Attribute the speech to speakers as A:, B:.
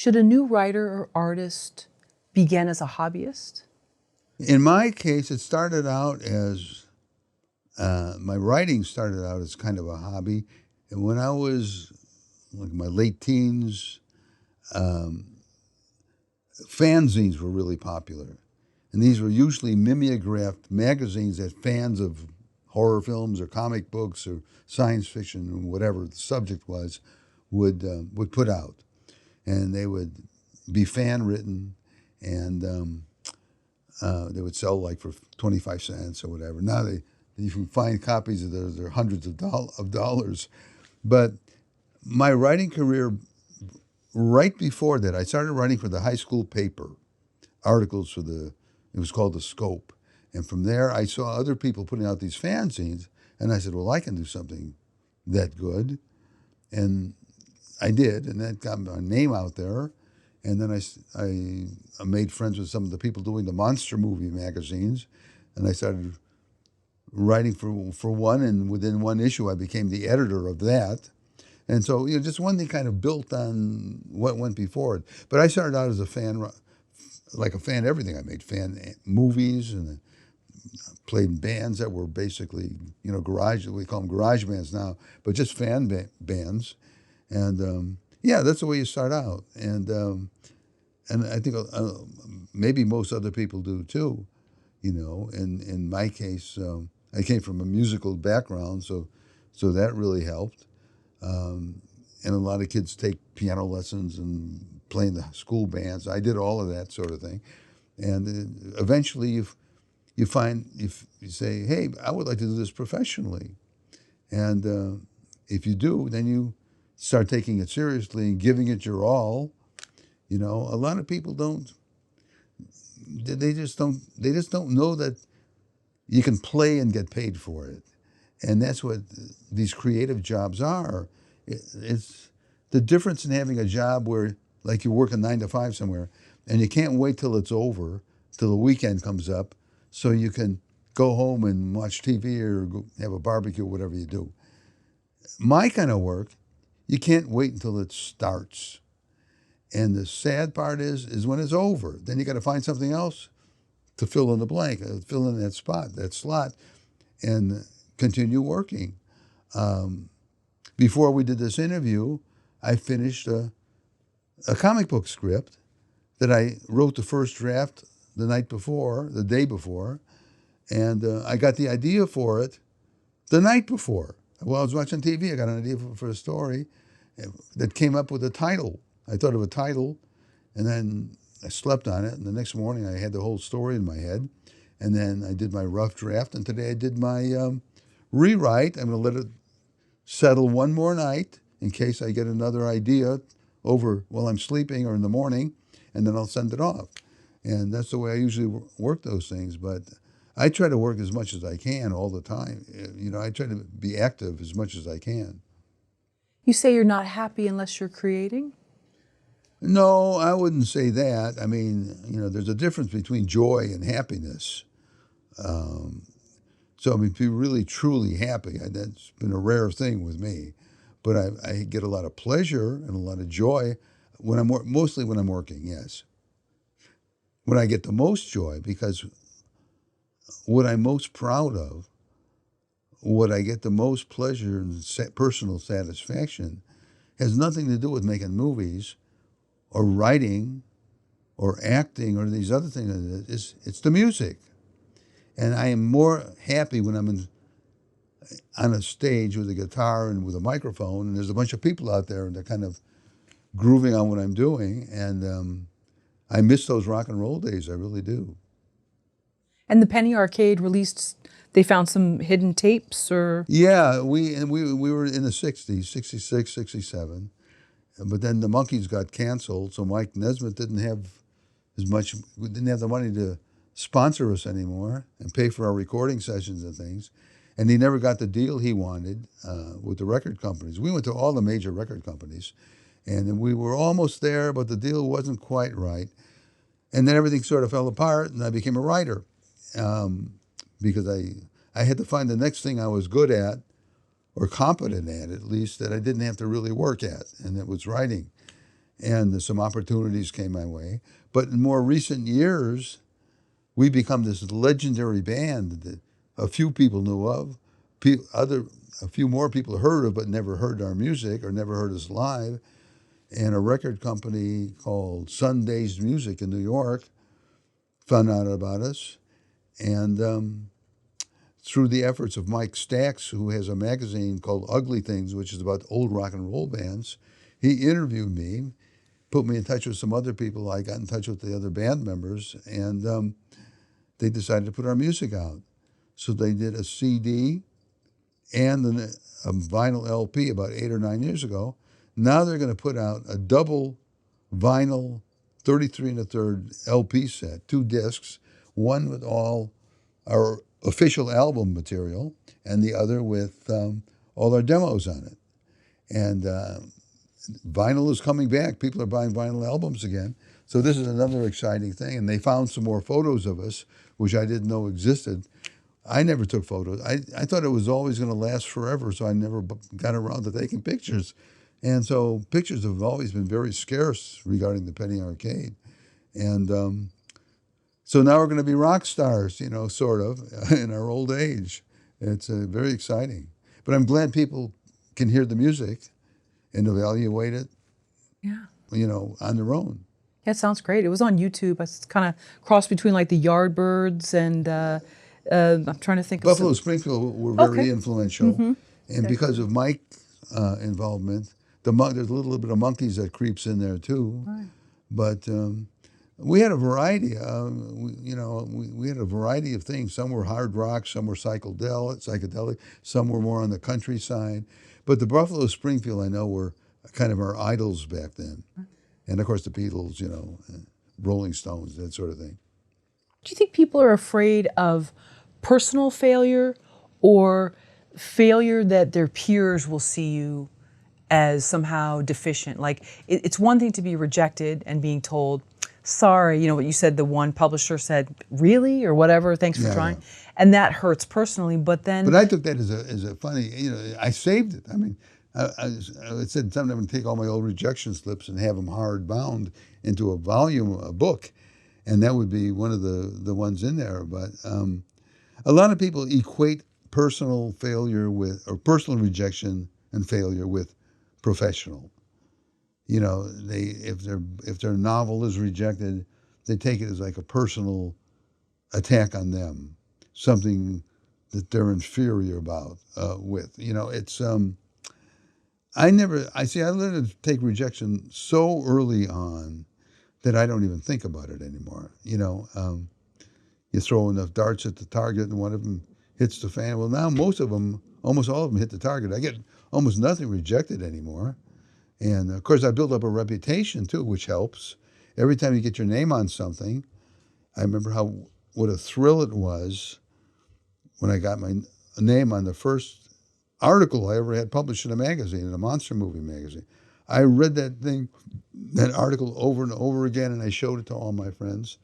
A: Should a new writer or artist begin as a hobbyist?
B: In my case, it started out as, my writing started out as kind of a hobby. And when I was like my late teens, fanzines were really popular. And these were usually mimeographed magazines that fans of horror films or comic books or science fiction or whatever the subject was would put out. And they would be fan written, and they would sell like for 25 cents or whatever. Now you can find copies of those, they're hundreds of dollars. But my writing career, right before that, I started writing for the high school paper, articles for it was called The Scope. And from there, I saw other people putting out these fanzines, and I said, well, I can do something that good. And I did, and that got my name out there. And then I made friends with some of the people doing the monster movie magazines, and I started writing for one, and within one issue, I became the editor of that. And so, just one thing kind of built on what went before it. But I started out as a fan, like a fan of everything. I made fan movies, and played in bands that were basically, garage, we call them garage bands now, but just fan bands. And yeah, that's the way you start out. And I think maybe most other people do too, In my case, I came from a musical background, so that really helped. And a lot of kids take piano lessons and play in the school bands. I did all of that sort of thing. And eventually you find, if you say, hey, I would like to do this professionally. And if you do, then you start taking it seriously and giving it your all. A lot of people don't. They just don't know that you can play and get paid for it, and that's what these creative jobs are. It's the difference in having a job where, like, you work a 9 to 5 somewhere, and you can't wait till it's over, till the weekend comes up, so you can go home and watch TV or go have a barbecue, whatever you do. My kind of work, you can't wait until it starts. And the sad part is when it's over, then you got to find something else to fill in the blank, fill in that spot, that slot, and continue working. Before we did this interview, I finished a comic book script that I wrote the first draft the day before, and I got the idea for it the night before. While I was watching TV, I got an idea for a story that came up with a title. I thought of a title, and then I slept on it, and the next morning I had the whole story in my head, and then I did my rough draft, and today I did my rewrite. I'm going to let it settle one more night in case I get another idea over while I'm sleeping or in the morning, and then I'll send it off. And that's the way I usually work those things, but I try to work as much as I can all the time. I try to be active as much as I can.
A: You say you're not happy unless you're creating?
B: No, I wouldn't say that. I mean, there's a difference between joy and happiness. So, I mean, to be really, truly happy, that's been a rare thing with me. But I get a lot of pleasure and a lot of joy mostly when I'm working, yes. When I get the most joy, because what I'm most proud of, what I get the most pleasure and personal satisfaction, has nothing to do with making movies or writing or acting or these other things. It's the music. And I am more happy when I'm on a stage with a guitar and with a microphone, and there's a bunch of people out there and they're kind of grooving on what I'm doing. And I miss those rock and roll days, I really do.
A: And the Penny Arcade released, they found some hidden tapes, or?
B: Yeah, we were in the 60s, 66, 67. But then the Monkees got canceled, so Mike Nesmith didn't have the money to sponsor us anymore and pay for our recording sessions and things. And he never got the deal he wanted with the record companies. We went to all the major record companies, and we were almost there, but the deal wasn't quite right. And then everything sort of fell apart, and I became a writer because I had to find the next thing I was good at, or competent at least, that I didn't have to really work at, and it was writing. and some opportunities came my way. But in more recent years, we become this legendary band that a few people knew of, a few more people heard of, but never heard our music or never heard us live. And a record company called Sunday's Music in New York found out about us, and through the efforts of Mike Stax, who has a magazine called Ugly Things, which is about old rock and roll bands, he interviewed me, put me in touch with some other people. I got in touch with the other band members, and they decided to put our music out. So they did a CD and a vinyl LP about 8 or 9 years ago. Now they're going to put out a double vinyl 33 1/3 LP set, 2 discs, one with all our official album material and the other with all our demos on it. And vinyl is coming back. People are buying vinyl albums again. So this is another exciting thing. And they found some more photos of us, which I didn't know existed. I never took photos. I thought it was always going to last forever, so I never got around to taking pictures. And so pictures have always been very scarce regarding the Penny Arcade. And so now we're going to be rock stars, sort of, in our old age. It's very exciting. But I'm glad people can hear the music and evaluate it,
A: Yeah.
B: On their own.
A: Yeah, it sounds great. It was on YouTube. It's kind of crossed between like the Yardbirds and I'm trying to think of
B: Buffalo Springfield were very influential.
A: Mm-hmm.
B: And because of Mike's involvement, there's a little bit of Monkees that creeps in there too.
A: Right.
B: But we had a variety. We had a variety of things. Some were hard rock, some were psychedelic, some were more on the countryside. But the Buffalo Springfield, I know, were kind of our idols back then. And of course the Beatles, Rolling Stones, that sort of thing.
A: Do you think people are afraid of personal failure or failure that their peers will see you as somehow deficient? Like it's one thing to be rejected and being told, sorry, what you said, the one publisher said, really, or whatever, thanks for trying. Yeah. And that hurts personally, but I
B: took that as a funny, I saved it. I mean, I said sometimes I'm going to take all my old rejection slips and have them hard bound into a book. And that would be one of the ones in there. But a lot of people equate personal failure or personal rejection and failure with professional. If their novel is rejected, they take it as like a personal attack on them, something that they're inferior about it's I learned to take rejection so early on that I don't even think about it anymore. You throw enough darts at the target and one of them hits the fan. Well, now almost all of them hit the target. I get almost nothing rejected anymore. And of course I built up a reputation too, which helps. Every time you get your name on something, I remember what a thrill it was when I got my name on the first article I ever had published in a magazine, in a monster movie magazine. I read that article over and over again, and I showed it to all my friends.